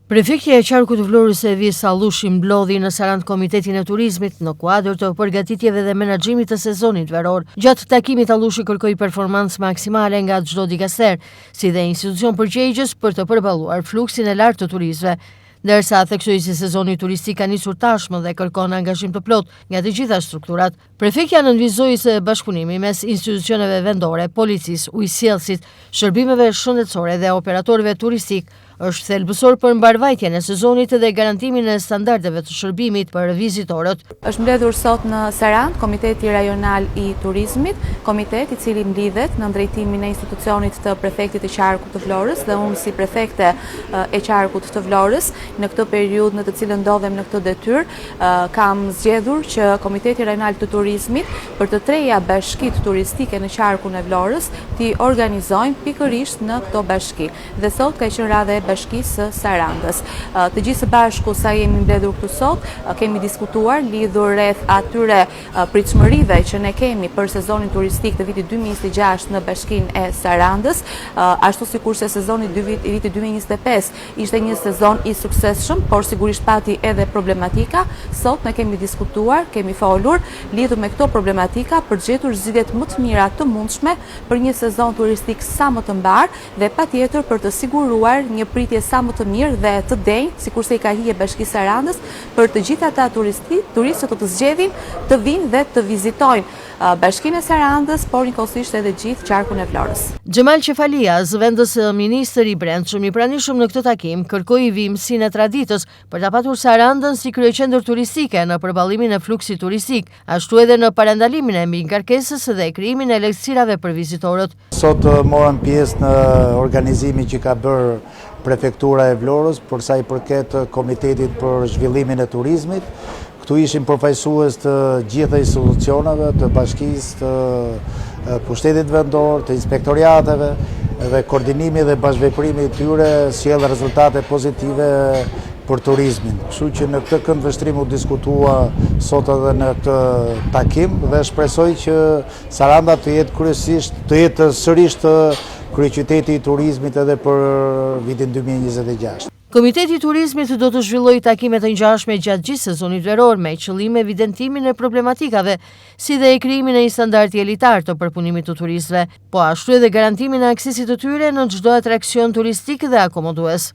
Prefektja e qarkut të Vlorës Evis Sallushi mblodhi në Sarandë Komitetin e Turizmit në kuadër të përgatitjeve dhe menaxhimit të sezonit veror. Gjatë takimit Sallushi kërkoi performancë maksimale nga çdo dikaster, si dhe institucion përgjegjës për të përballuar fluksin e lartë të turistëve. Ndërsa theksoi se sezoni turistik ka nisur tashmë dhe kërkon angazhim të plot nga të gjitha strukturat. Prefektja nënvizoi se bashkëpunimi mes institucioneve vendore, policisë, ujësjellësit, shërbimeve shëndetësore dhe operatorëve turistik është thelbësor për mbarvajtjen e sezonit dhe garantimin e standardeve të shërbimit për vizitorët. Është mbledhur sot në Sarandë Komiteti Rajonal i Turizmit, komitet i cili mblidhet në drejtimin e institucionit të prefektit të qarkut të Vlorës dhe unë si prefekte e qarkut të Vlorës. Në këtë periudhë në të cilën ndodhem në këtë detyrë, kam zgjedhur që Komiteti Rajonal të Turizmit për të treja bashkitë turistike në qarkun e Vlorës t'i organizojnë pikërisht në këto bashki. Dhe sot ka qenë radha e bashkisë së Sarandës. Të gjithë së bashku sa jemi mbledhur këtu sot, kemi diskutuar lidhur rreth atyre pritshmërive që ne kemi për sezonin turistik të vitit 2026 në bashkinë e Sarandës, ashtu sikurse sezoni i vitit 2025 ishte një sezon i suksesshëm, por sigurisht pati edhe problematika. Sot ne kemi diskutuar, kemi folur lidhur me këto problematika për të gjetur zgjidhjet më të mira të mundshme për një sezon turistik sa më të mbar dhe patjetër për të siguruar një pritje sa më të mirë dhe të denjë, sikurse i ka hije Bashkia e Sarandës, për të gjithë ata turistë që të zgjedhin të vinë dhe të vizitojnë Bashkinë e Sarandës, por njëkohësisht edhe gjithë qarkun e Vlorës. Xhemal Qefalia, zëvendës ministër i brendshëm i pranishëm në këtë takim, kërkoi vimësinë e traditës për ta patur Sarandën si kryeqendër turistike në përballimin e fluksit turistik, ashtu edhe në parandalimin e mbingarkesës dhe krijimin e lehtësirave për vizitorët. Sot morëm pjesë në organizimin që ka bërë Prefektura e Vlorës për sa i përket Komitetit për Zhvillimin e Turizmit. Këtu ishin përfaqësues të gjitha institucioneve, të bashkisë, të pushtetit vendor, të inspektoriateve dhe koordinimi dhe bashkëveprimi i tyre sjell rezultate pozitive për turizmin. Kështu që në këtë kënd vështrim u diskutua sot edhe në këtë takim dhe shpresoj që Saranda të jetë sërish kryeqyteti i turizmit edhe për vitin 2026. Komiteti i Turizmit do të zhvillojë takime të ngjashme gjatë gjithë sezonit veror me qëllim evidentimin e problematikave, si dhe e krijimin e një standardi elitar të përpunimit të turistëve, po ashtu edhe garantimin e aksesit të tyre në çdo atraksion turistik dhe akomodues.